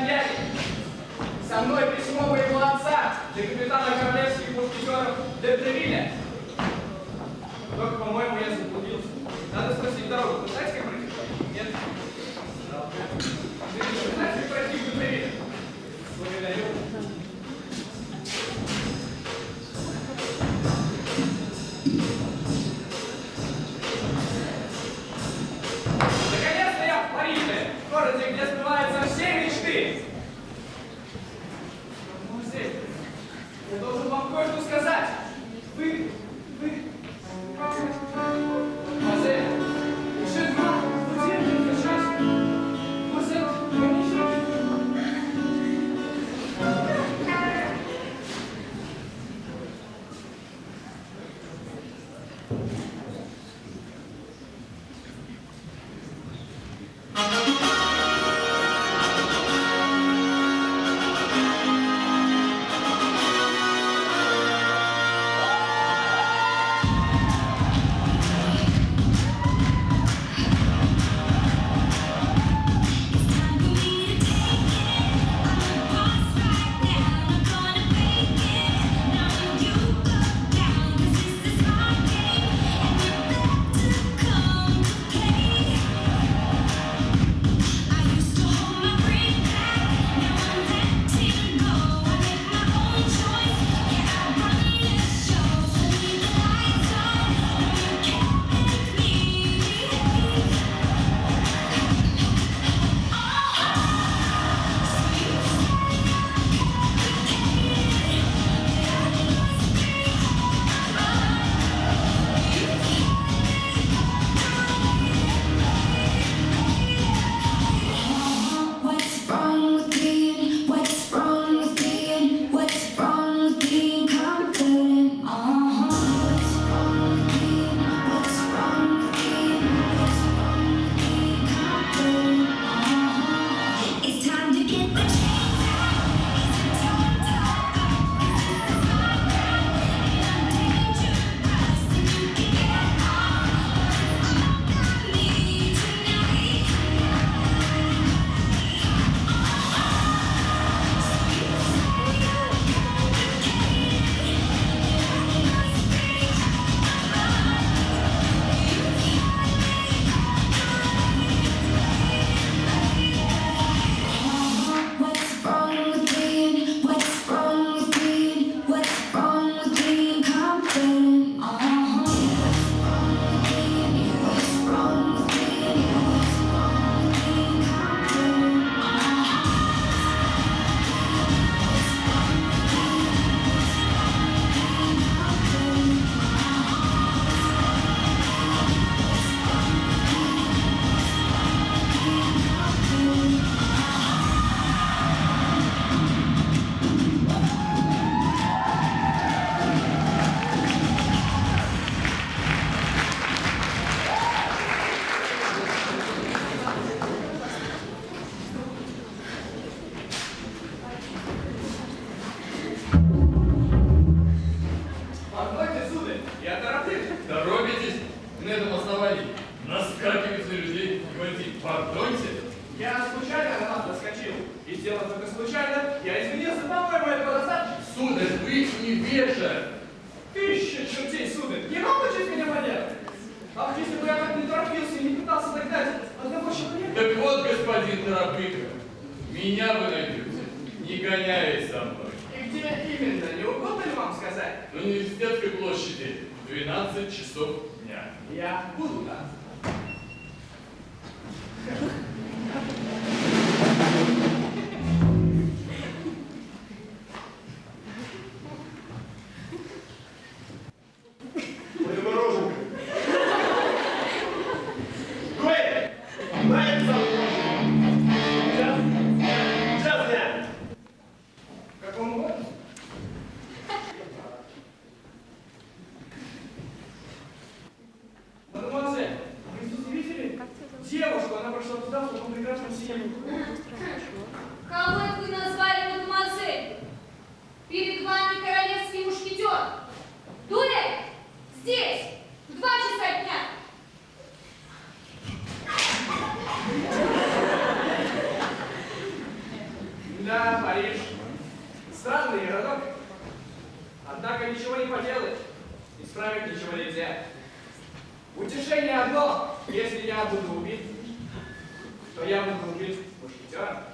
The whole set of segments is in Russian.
дядя. Со мной письмо моего отца для капитана королевских мушкетеров Д'Артевиля. Только, по-моему, я заблудился. Надо спросить дорогу. Вы знаете, как пройти? Нет? Вы знаете, как пройти в Д'Артевиля? Благодарю. Наконец-то я в Париже, в городе, где сбываются все мечты. Музей, я должен вам кое-что сказать. Вы... Музей, je dois vous dire quelque chose. Vous êtes magnifique. На этом основании наскакивать на людей и говорить «пардоньте». Я случайно на вас наскочил. И сделав это случайно, я извинился, по-моему, этого достаточно. Сударь, вы невежа. Тысяча чертей, сударь, не научить меня манерам. Ах, если бы я так не торопился и не пытался догнать одного человека. Так вот, господин Торопыга, меня вы найдете, не гоняясь за мной. И где именно? Не угодно ли вам сказать? На Университетской площади в 12 часов дня. Я буду там. Мадемуазель, Да, Париж. Странный городок. Однако ничего не поделать. Исправить ничего нельзя. Утешение одно. Если я буду убит, то я буду убит мушкетером.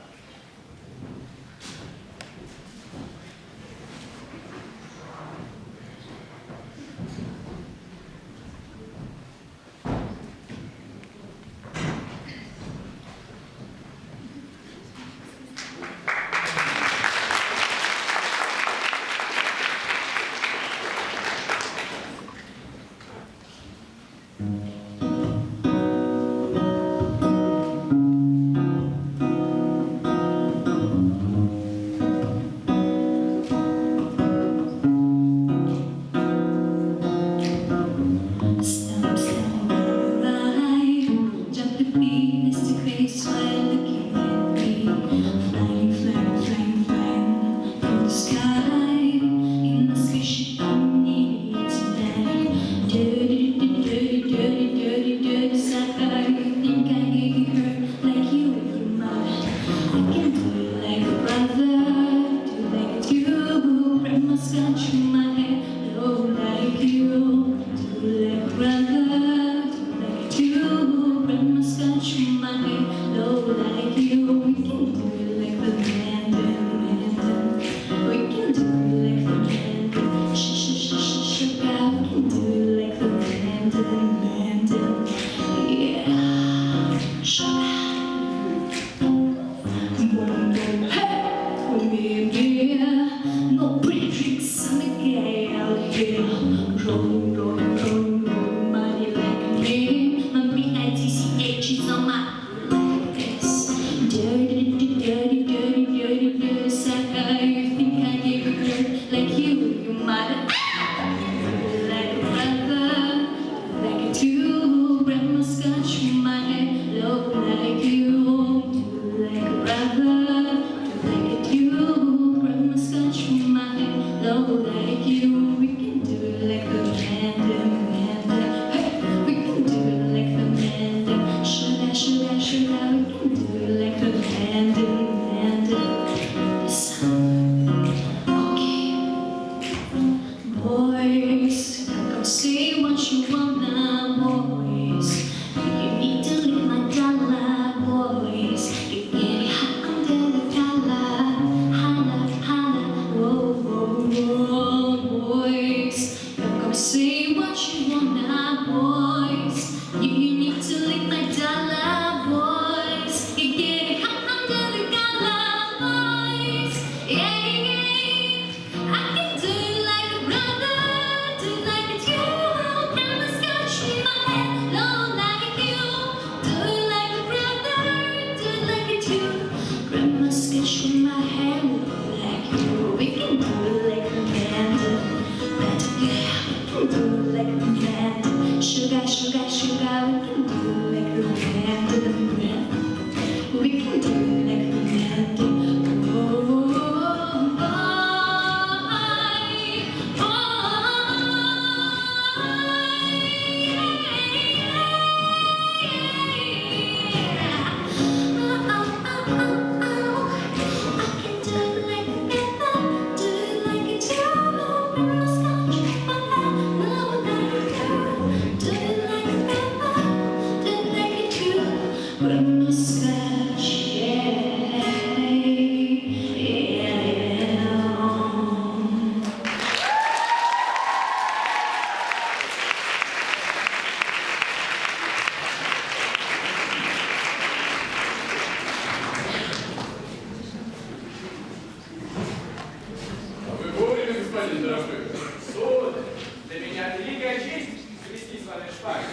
Сударь, для меня великая честь свести с вами шпаги.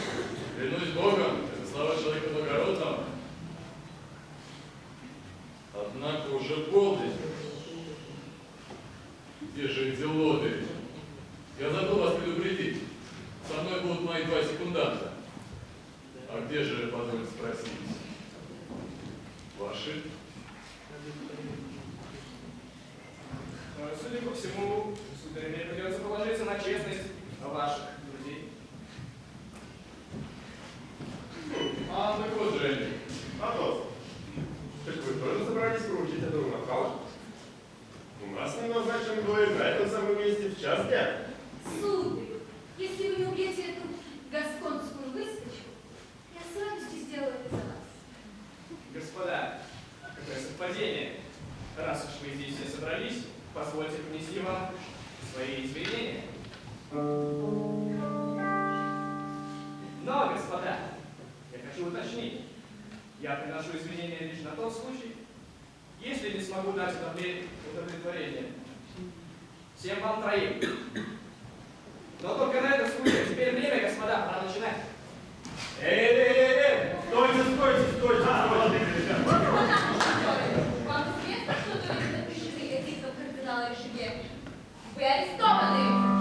Клянусь Богом, это слова человека благородного. Однако уже полдень. Где же эти лодыри? Я забыл вас предупредить. Со мной будут мои 2 секунданта. А где же, позвольте спросить, ваши? Судя по всему, сударь, мне придется положиться на честность ваших друзей. А, так вот же они. Атос, так вы тоже собрались поручить этому накал? вы здесь все собрались, позвольте принести вам свои извинения. Но, господа, я хочу уточнить. Я приношу извинения лишь на тот случай, если не смогу дать удовлетворение всем вам троим. Но только на этот случай. Теперь время, господа, пора начинать. Стойте, стойте, стойте, Вам известно, что вы запишете этих кардинала Ришелье? Вы арестованы!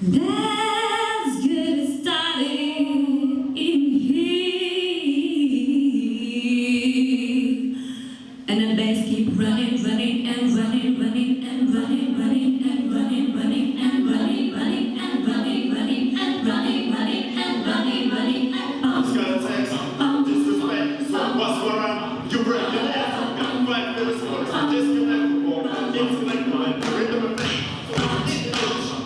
Let's get it started in here. And the bass keep running, running and running, running and running, running and running, running and running, running and running, running and running, running and running, running and Just gotta take some disrespect. So what's going on? You break your ass. Got 5 minutes for this. Disconnectable, intellectual, and rhythm and bass. So it's intellectual.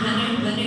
running, running.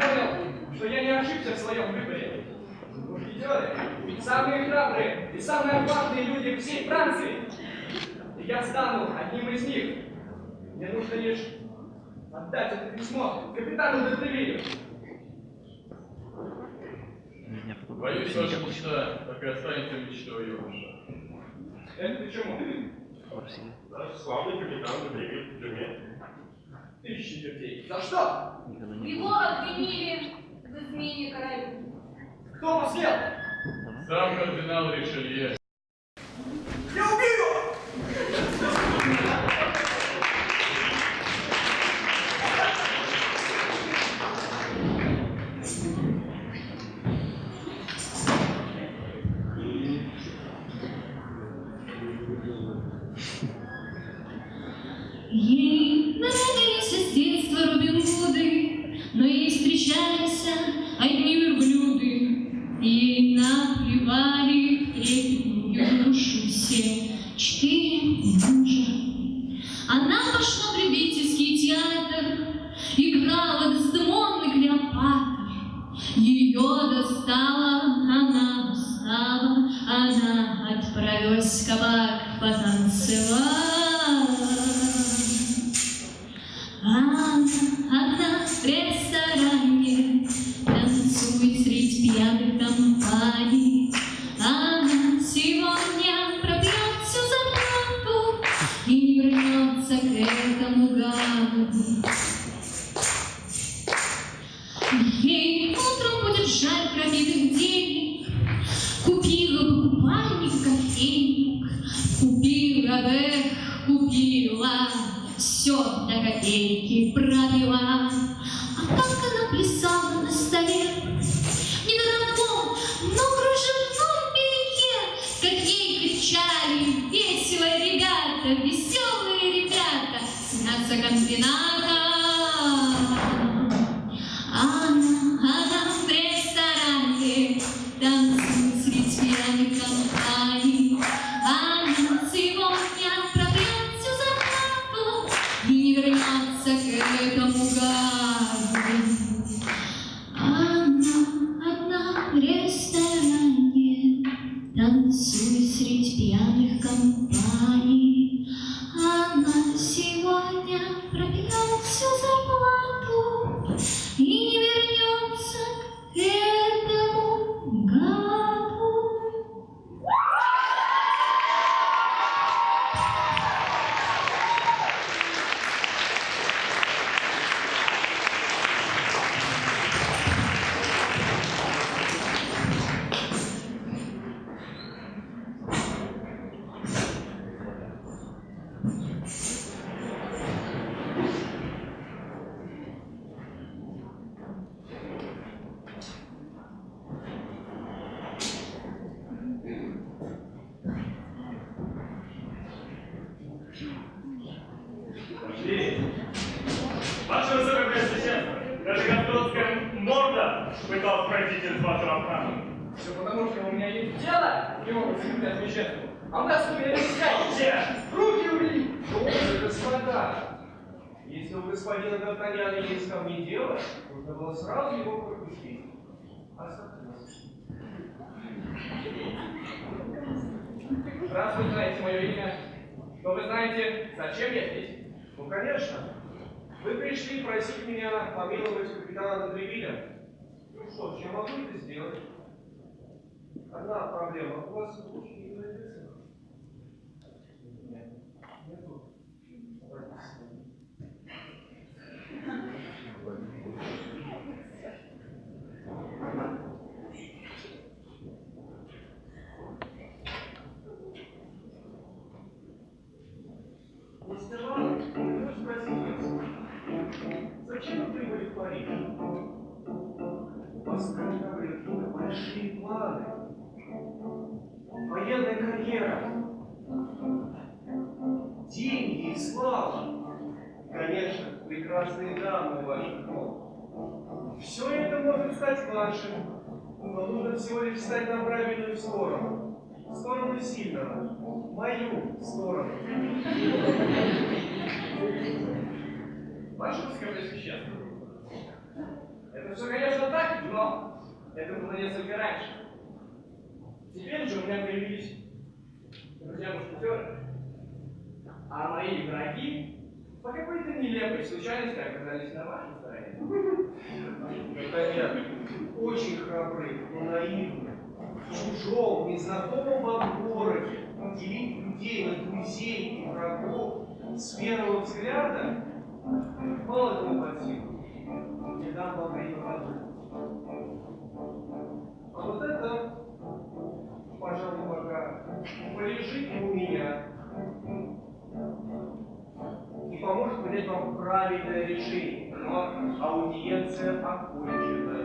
понял, что я не ошибся в своем выборе. Мушкетеры – самые храбрые и самые опасные люди всей Франции. И я стану одним из них. Мне нужно лишь отдать это письмо капитану де Тревилю. Боюсь, ваша мечта так и останется мечтой юноша. Это почему? Наш славный капитан Детревиль в тюрьме. Тысячи людей. За что? Его обвинили в измене королю. Кто посмел? Сам кардинал Ришелье. Я убью его! Ей нравились с детства Робин Гуды, но ей встречались одни верблюды. Ей наплевали в трепетную душу все 4 мужа. Она пошла в любительский театр, играла Дездемону и Клеопатру. Ее достала, она устала, она отправилась в кабак потанцевать. Она одна в ресторане танцует средь пьяных компаний. Она сегодня пропьет всю зарплату и не вернется к этому гаду. Ей утром будет жаль пробитых денег. Купила бы купальник, кофейник, купила бы, купила. Все до копейки пробила. А как она плясала на столе в недорогом, но кружевном белье, как ей кричали веселые ребята, веселые ребята с мясокомбината. Она в ресторане танцует средь пьяных компаний. Она сегодня пробьет всю зарплату и не вернется к этому гаду. Она одна в ресторане танцует средь пьяных компаний. Она сегодня пробьет всю зарплату и не вернется к этому гаду. Ваше Высокопреосвященство, даже господская морда пыталась пройти через вашу охрану. Все потому, что у меня есть дело, не могут секретарь священству. А у нас меня не Где? руки убери! Господа, если у господина Д'Артаньяна есть ко мне дело, нужно было сразу его пропустить. Раз вы знаете мое имя, то вы знаете, зачем я здесь? Ну, конечно. Вы пришли просить меня помиловать капитана де Тревиля. Ну что ж, я могу это сделать. Одна проблема. У вас лучше не найдется. Нет. Нету. Мистер Ван, хочу спросить вас, зачем вы прибыли в Париж? У вас, как говорят, большие планы. Военная карьера. Деньги и слава. Конечно, прекрасные дамы ваших ног. Все это может стать вашим, но нужно всего лишь встать на правильную сторону. В сторону сильного. Мою сторону. Ваше Высокопреосвященство, это Это все, конечно, так, но это было несколько раньше. Теперь же у меня появились друзья-мушкетеры, а мои враги по какой-то нелепой случайности оказались на вашей стороне. Наконец, очень храбрый, но наивный, в чужом, незнакомом вам городе, делить людей на друзей и врагов с первого взгляда, мало кому под силу. Не дам вам время подумать. А вот это, пожалуй, пока полежите у меня и поможет принять вам правильное решение. Но аудиенция окончена.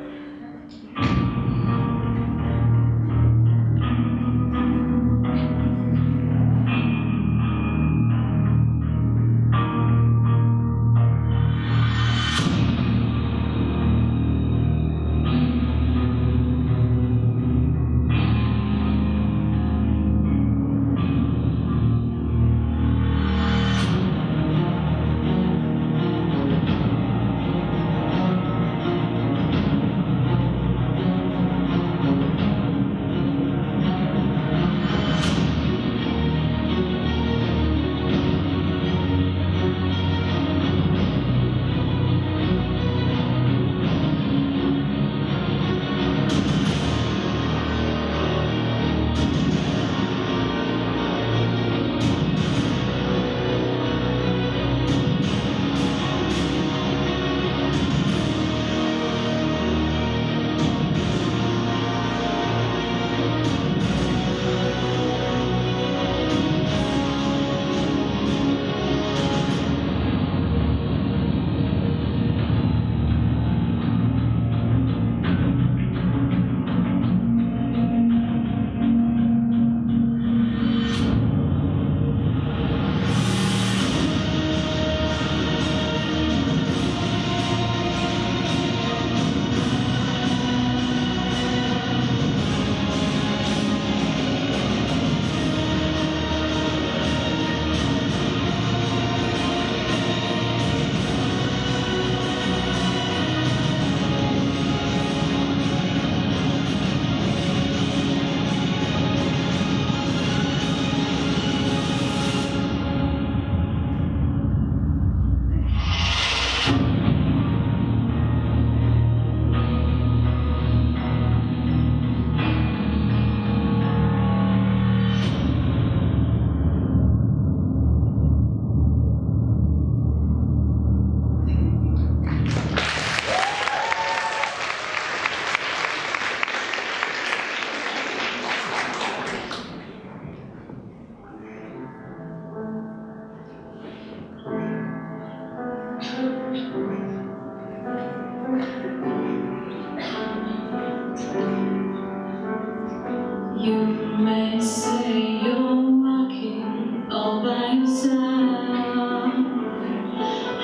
You may say you're walking all by yourself,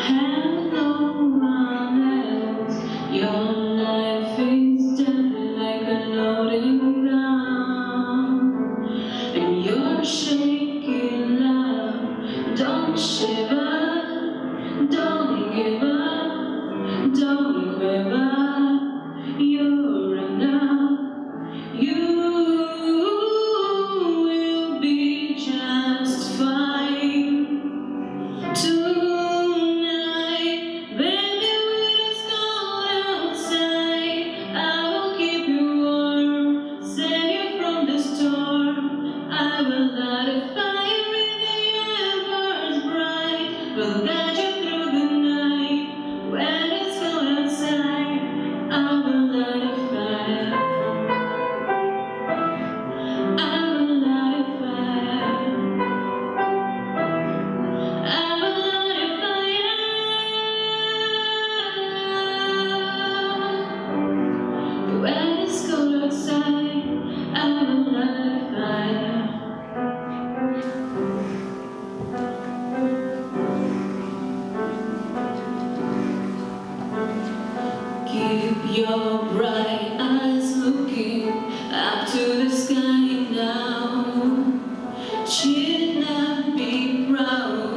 and no one else. Your life is dead like a loading gun, and you're shaking loud. Don't shiver, don't give up, don't quiver. You're enough. You will be just fine tonight, baby. When it's cold outside, I will keep you warm, save you from the storm. I will light a fire in the embers bright, will guide you through the night. When it's cold outside, I will light a fire. When it's cold outside, I will light a fire. Keep your bright eyes looking up to the sky now. Chin up, be proud.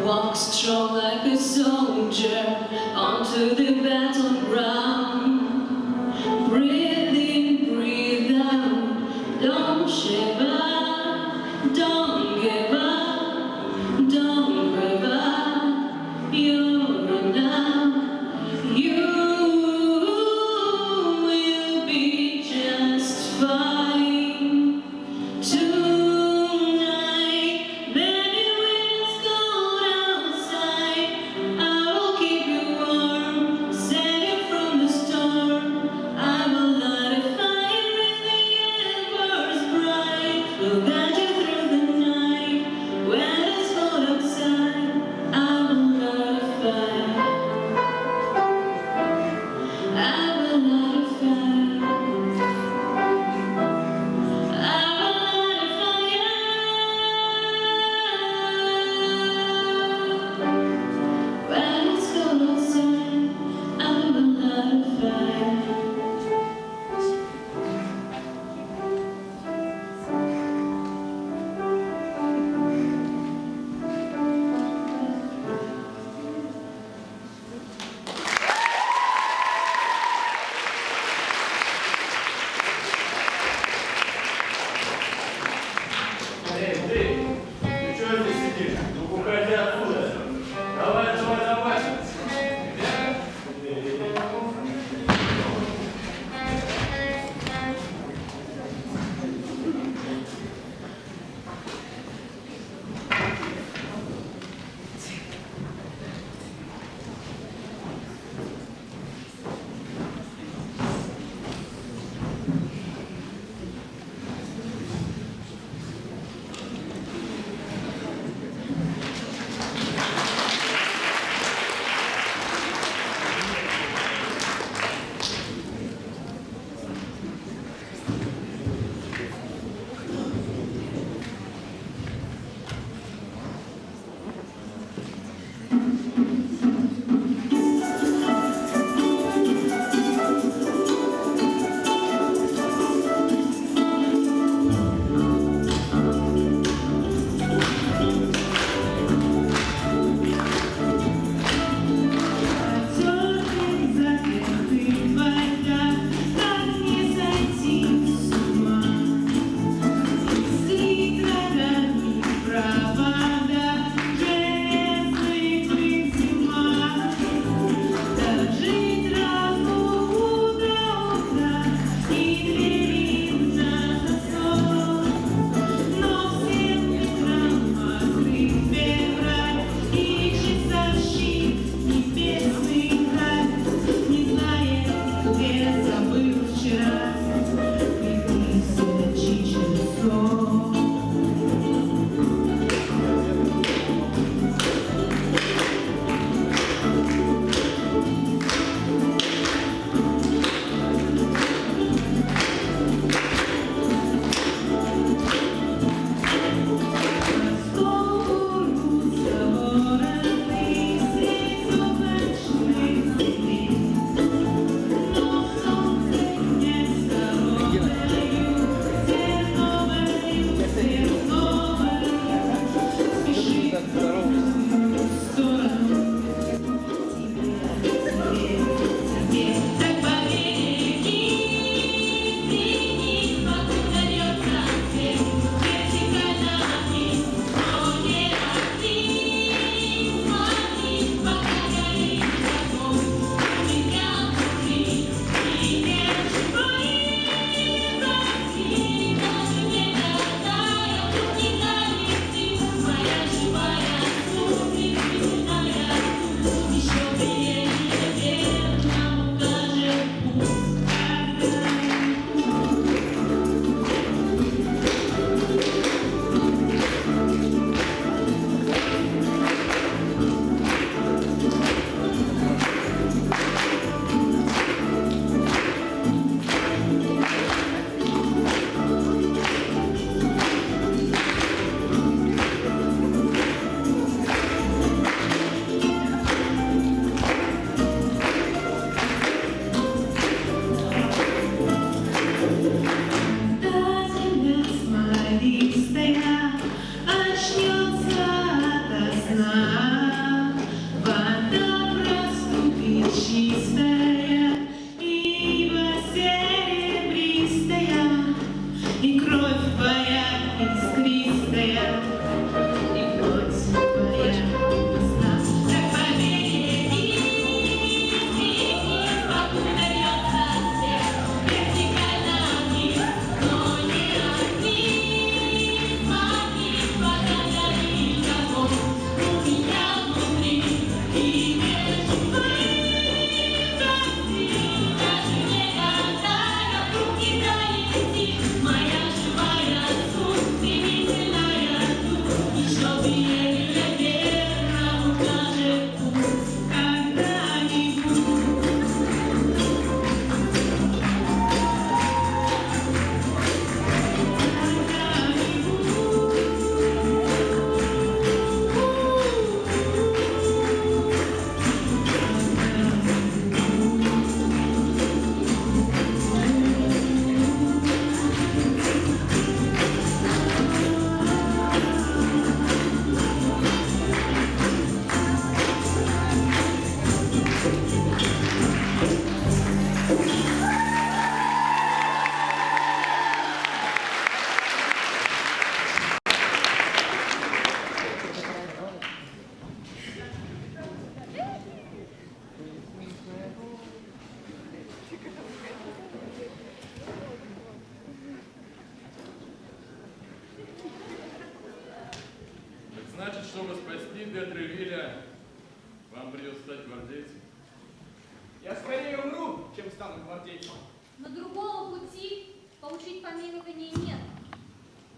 Walk strong like a soldier onto the battleground. забыл вчера, прикрылся ночи через сон. Значит, чтобы спасти де Тревилля, вам придется стать гвардейцем. Я скорее умру, чем стану гвардейцем. Но другого пути получить помилование нет.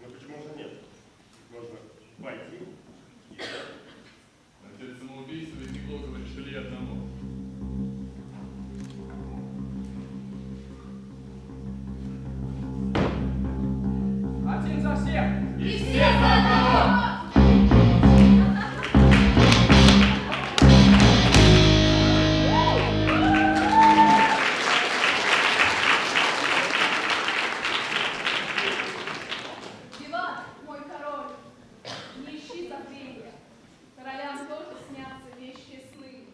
Ну почему же нет? Можно пойти и А перед самоубийством ведь неплохо бы решили одному. Один за всех! И все за одного! Виват, мой король, не ищи забвения. Королям тоже снятся вещи сны.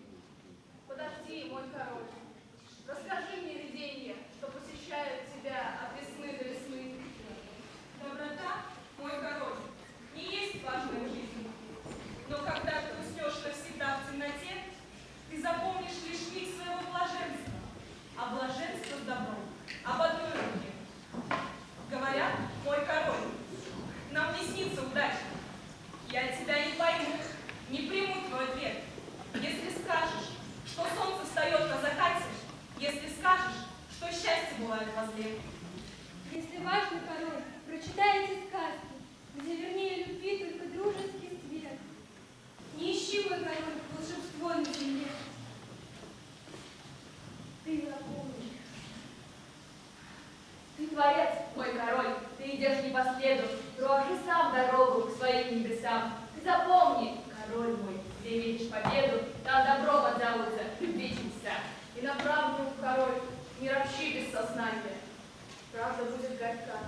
Подожди, мой король, расскажи мне видения, что посещают тебя от весны до весны. Доброта, мой король, не бывает возле. Если ваш король прочитает эти сказки, где вернее любви только дружеский свет, не ищи, мой король, волшебство на земле. Ты запомни. Ты творец, мой король, ты идешь не по следу, прожи сам дорогу к своим небесам. Ты запомни, король мой, где видишь победу, там добром отзовутся любви чудеса. И на правду, король, не ропщи без сознания. Правда будет горька,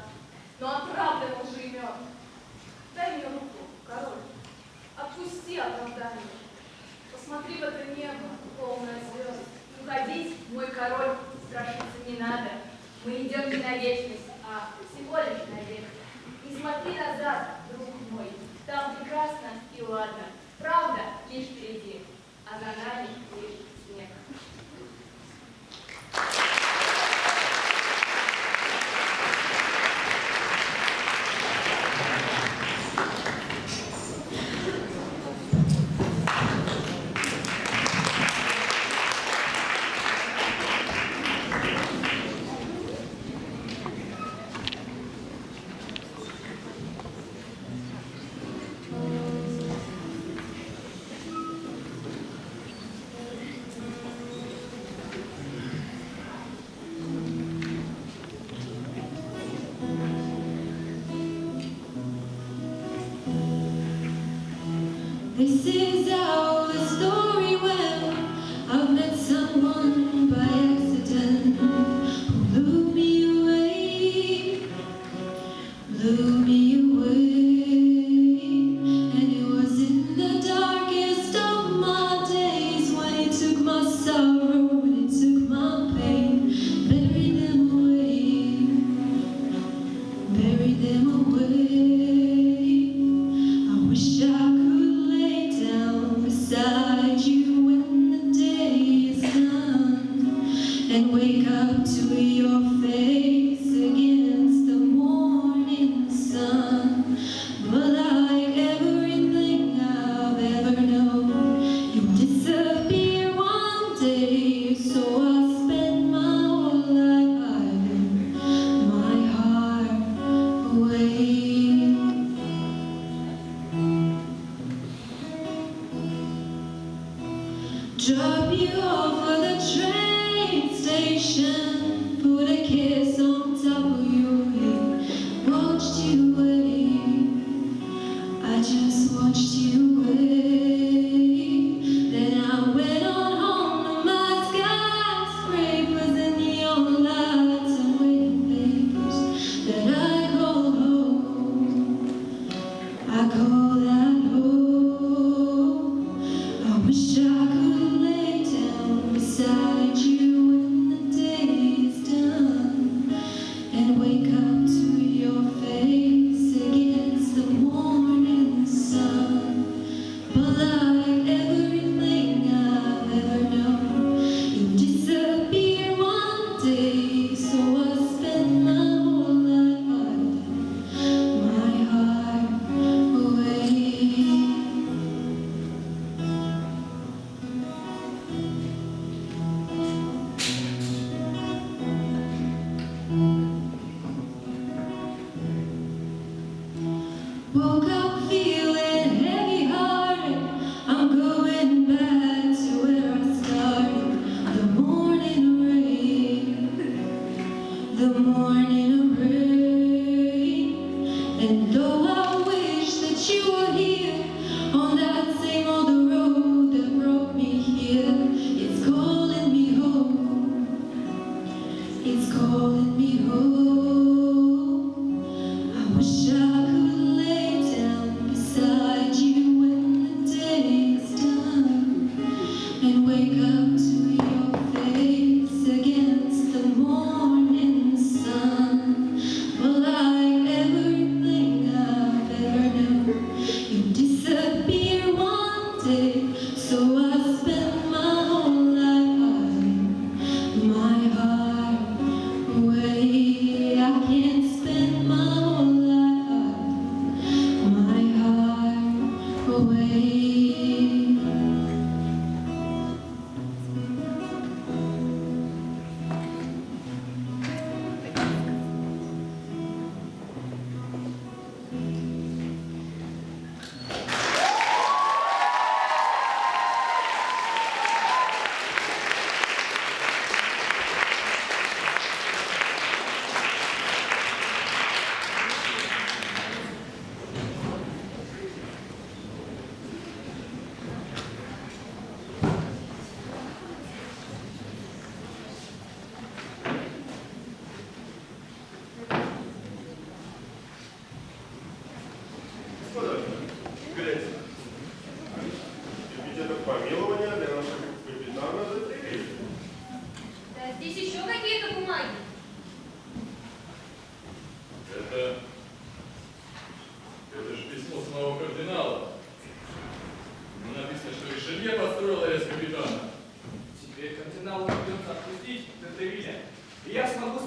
но от правды лжи имен. Дай мне руку, король, отпусти оправдание. Посмотри в это небо, полное звезд. Уходить, мой король, страшиться не надо. Мы идем не на вечность, а всего лишь на век. Не смотри назад, друг мой, там прекрасно и ладно. Правда лишь впереди, а за нами лишь снег. This is how the story went. I've met someone by accident who blew me away, and it was in the darkest of my days when he took my sorrow and he took my pain, buried them away, buried them away. I wish I could lay down beside you when the day is done and wake up to your face against the morning sun. But like everything I've ever known, you disappear one day, so I spend my whole life hiding my heart away. Drop you off at the train station, put a kiss on top of your head, watched you wait, I just watched you wait. Then I went on home to my skyscrapers and neon lights and waiting papers that I call home, I call that home. I wish I could lay down beside you when the day is done and wake up to your face against the morning sun. But like everything I've ever known, you disappear one day, so I spend my whole life hiding my heart away. Woke up feeling heavy-hearted. I'm going back to where I started. The morning rain, the morning rain. And though I wish that you were here on that same old road that brought me here, it's calling me home. It's calling me home. I wish I could lay down beside you when the day is done and wake up to your face against the morning sun. But like everything I've ever known, you disappear one day, so I spend my whole life hiding my heart away.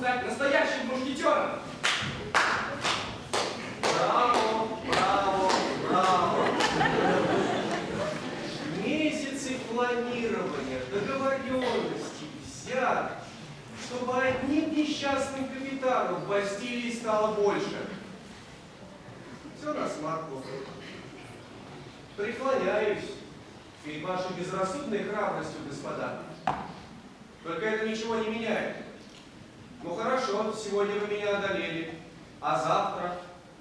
стать настоящим мушкетером. Браво, браво, браво. Месяцы планирования, договоренностей, взяток, чтобы одним несчастным капитаном в Бастилии стало больше. Все на смарку. Преклоняюсь перед вашей безрассудной храбростью, господа. Только это ничего не меняет. Ну хорошо, сегодня вы меня одолели. А завтра,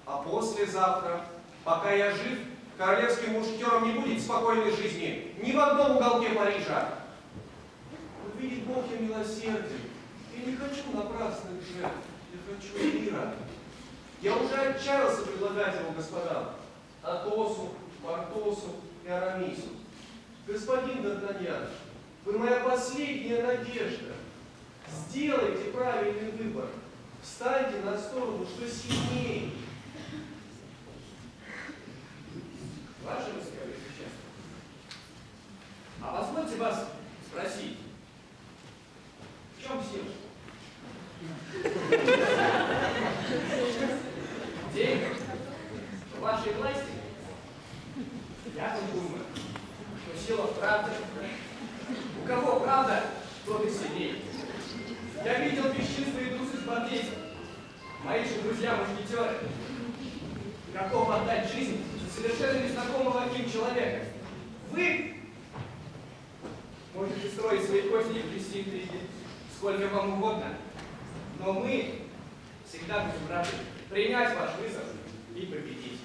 а послезавтра, пока я жив, королевским мушкетером не будет спокойной жизни ни в одном уголке Парижа. Вот видит Бог, я милосерден. Я не хочу напрасных жертв, я хочу мира. Я уже отчаялся предлагать его господам. Атосу, Портосу и Арамису. Господин Д'Артаньян, вы моя последняя надежда. Сделайте правильный выбор. Встаньте на сторону, что сильнее. Ваше Высокое, а позвольте вас спросить, в чем сила? Денег в вашей власти? Я так думаю, что сила в правде. У кого правда, тот и сильнее. Я видел бесчинство и трусость гвардейцев. Мои же друзья-мушкетеры. Готов отдать жизнь за совершенно незнакомого им человека. Вы можете строить свои кости и плести интриги сколько вам угодно, но мы всегда будем рады принять ваш вызов и победить.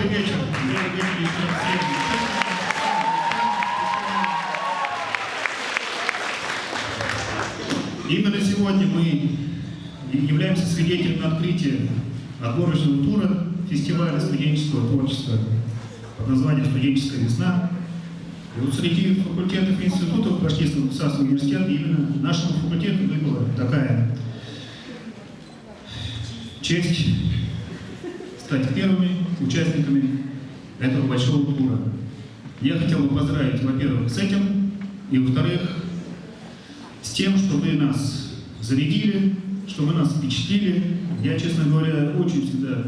Добрый вечер. Добрый вечер еще всем. Именно сегодня мы являемся свидетелями открытия отборочного тура фестиваля студенческого творчества под названием «Студенческая весна». И вот среди факультетов и институтов Башкирского государственного университета именно нашему факультету выпала такая честь стать первыми участниками этого большого тура. Я хотел бы поздравить, во-первых, с этим, и, во-вторых, с тем, что вы нас зарядили, что вы нас впечатлили. Я, честно говоря, очень всегда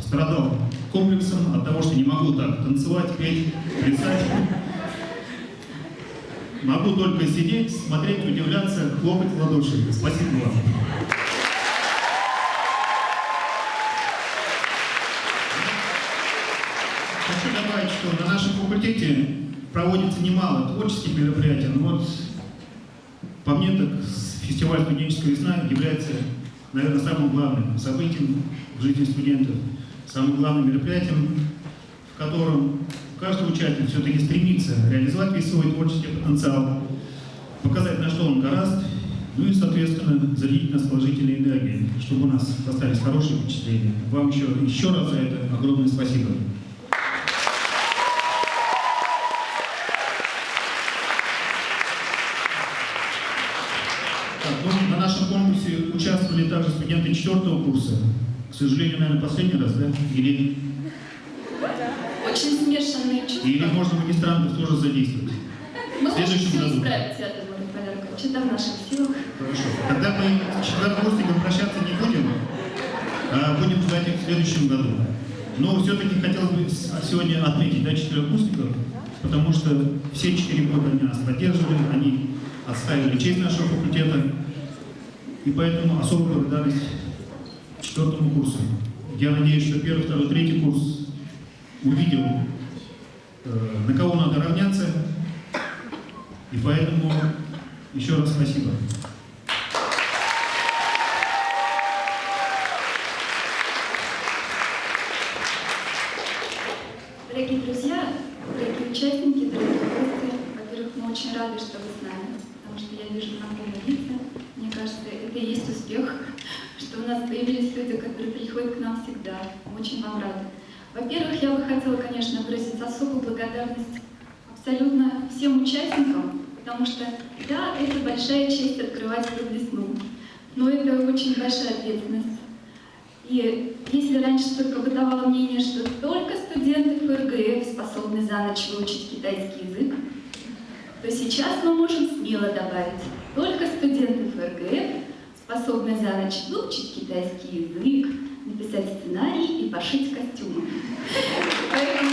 страдал комплексом от того, что не могу так танцевать, петь, плясать. Могу только сидеть, смотреть, удивляться, хлопать в ладоши. Спасибо вам. Хочу добавить, что на нашем факультете проводится немало творческих мероприятий, но вот по мне так фестиваль «Студенческая весна» является, наверное, самым главным событием в жизни студентов, самым главным мероприятием, в котором каждый участник все-таки стремится реализовать весь свой творческий потенциал, показать, на что он гораст, ну и, соответственно, зарядить нас положительной энергией, чтобы у нас остались хорошие впечатления. Вам еще раз за это огромное спасибо. На нашем конкурсе участвовали также студенты 4-го курса. К сожалению, наверное, последний раз, да? Или Очень смешанные чувства. Или можно магистрантов тоже задействовать. Мы В следующем можем все году. исправить, я думаю, Валерий Ильич, это в наших силах. Хорошо. Тогда мы с четверокурсником прощаться не будем, а будем ждать их в следующем году. Но все-таки хотелось бы сегодня отметить, да, четверокурсников, потому что все 4 года они нас поддерживали, они отстаивали честь нашего факультета, и поэтому особая благодарность 4-му курсу. Я надеюсь, что 1-й, 2-й, 3-й курс увидел, на кого надо равняться, и поэтому еще раз спасибо. Дорогие друзья, дорогие участники, дорогие гости, во-первых, мы очень рады, что вы с нами, потому что я вижу знакомые лица. Мне кажется, это и есть успех, что у нас появились люди, которые приходят к нам всегда. Мы очень вам рады. Во-первых, я бы хотела, конечно, выразить особую благодарность абсолютно всем участникам, потому что, да, это большая честь открывать эту весну, но это очень большая ответственность. И если раньше только бытовало мнение, что только студенты ФРГФ способны за ночь выучить китайский язык, то сейчас мы можем смело добавить, только студенты ФРГФ способны за ночь выучить китайский язык, написать сценарий и пошить костюмы. Поэтому...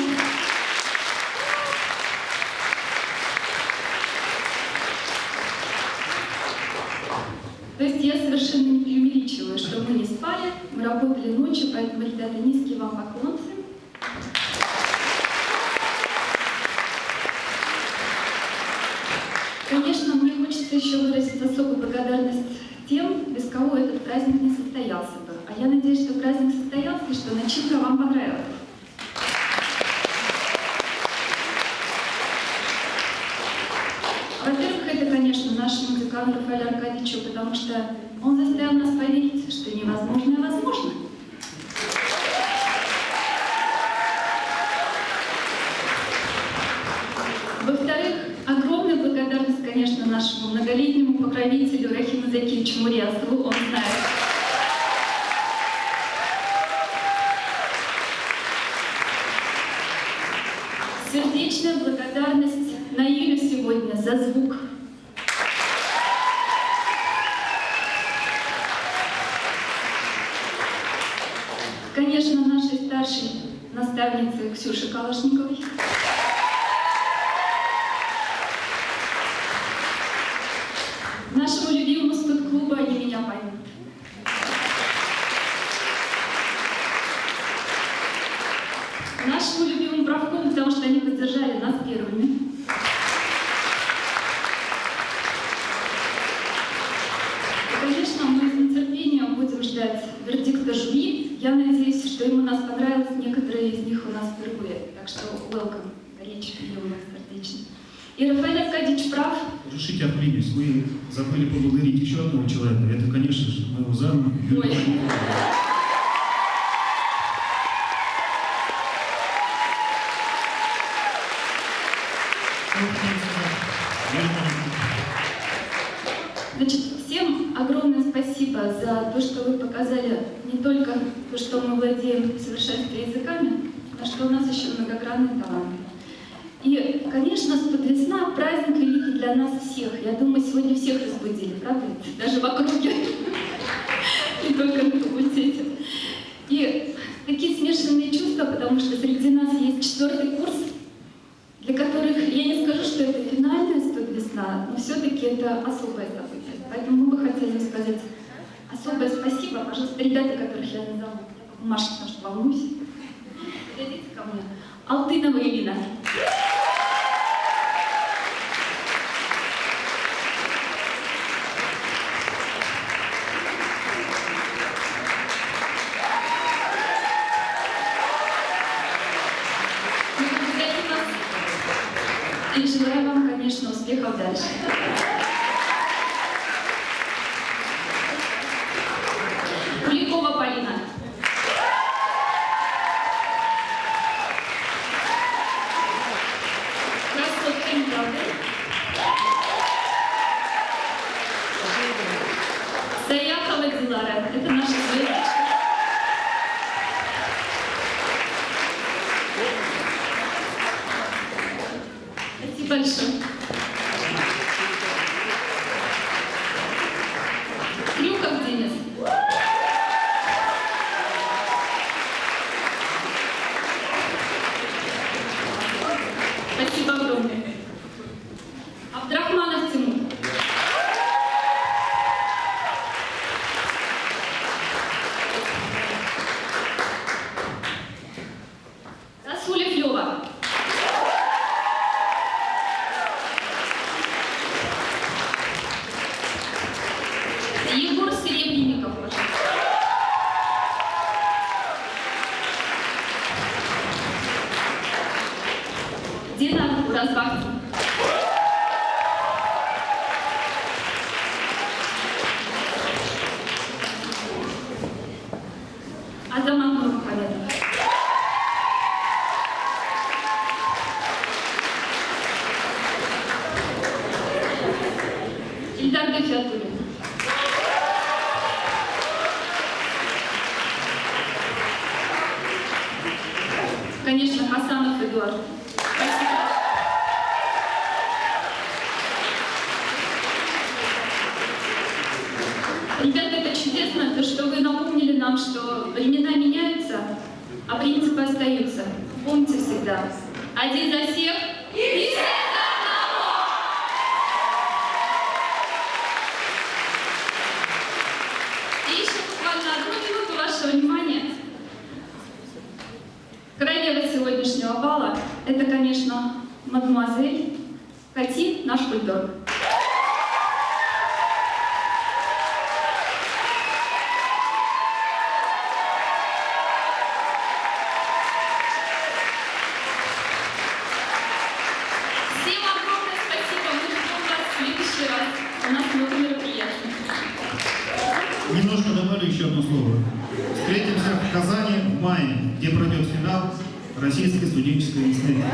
То есть я совершенно не преувеличиваю, что мы не спали, мы работали ночью, поэтому, ребята, низкий вам поклон всем. Конечно, мне хочется еще выразить особую благодарность тем, без кого этот праздник не состоялся бы. А я надеюсь, что праздник состоялся и что начинка вам понравилась. Во-первых, это, конечно, нашему декану Рафаэлю Аркадьевичу, потому что он заставил нас поверить, что невозможное возможно. Во-вторых, огромная благодарность, конечно, нашему многолетнему покровителю Рахиму Закировичу Мурьясову, он знает. Сердечная благодарность Наилю сегодня за звук. Конечно, нашей старшей наставнице Ксюше Калашниковой. Нашему любимому спорт-клубу, они меня поймут. Нашему любимому правкому, потому что они поддержали нас первыми. И, конечно, мы с нетерпением будем ждать вердикта жюри. Я надеюсь, что что им у нас понравилось, некоторые из них у нас впервые. Так что welcome, речь приема сердечно. И Рафаэль Аркадьевич прав. Разрешите отвлечь, вы забыли поблагодарить еще одного человека. Это, конечно же, моего зама. Ой. Значит, всем огромное спасибо за то, что вы показали не только то, что мы владеем в совершенстве языками, но что у нас еще многогранный талант. И, конечно, Студ-весна — праздник великий для нас всех. Я думаю, сегодня всех разбудили, правда? Даже в округе, не только на факультете. И такие смешанные чувства, потому что среди нас есть 4-й курс, для которых, я не скажу, что это финальная Студ-весна, но все-таки это особое событие. Поэтому мы бы хотели сказать особое спасибо, пожалуйста, ребята, которых я назову. Маша, потому что волнуюсь. Подойдите ко мне. Алтынова Ирина. Мы благодарим вас и желаем вам, конечно, успехов дальше. Куликова Полина. Красотка, не правда? Саяхова Дилара. Это наша звездочка. Спасибо большое. Крюков Денис. Спасибо огромное. Абдрахманов Тимур. Расулев Лёва. Егор Серебренников. Дина Уразбахтин. Азамат Нурмухамедов. Ильдар Гафиатуллин. Конечно, Хасанов Эдуард. Спасибо. Ребята, это чудесно, то, что вы напомнили нам, что времена меняются, а принципы остаются. Помните всегда. Один за всех и все за одного! И еще буквально 1 минуту вашего внимания. Королева сегодняшнего бала — это, конечно, мадемуазель Кати, наш бульдог. Всем огромное спасибо, мы ждем вас в следующий раз. У нас много мероприятий. Немножко добавлю еще одно слово. Встретимся в Казани в мае, где пройдет финал российской студенческой весны.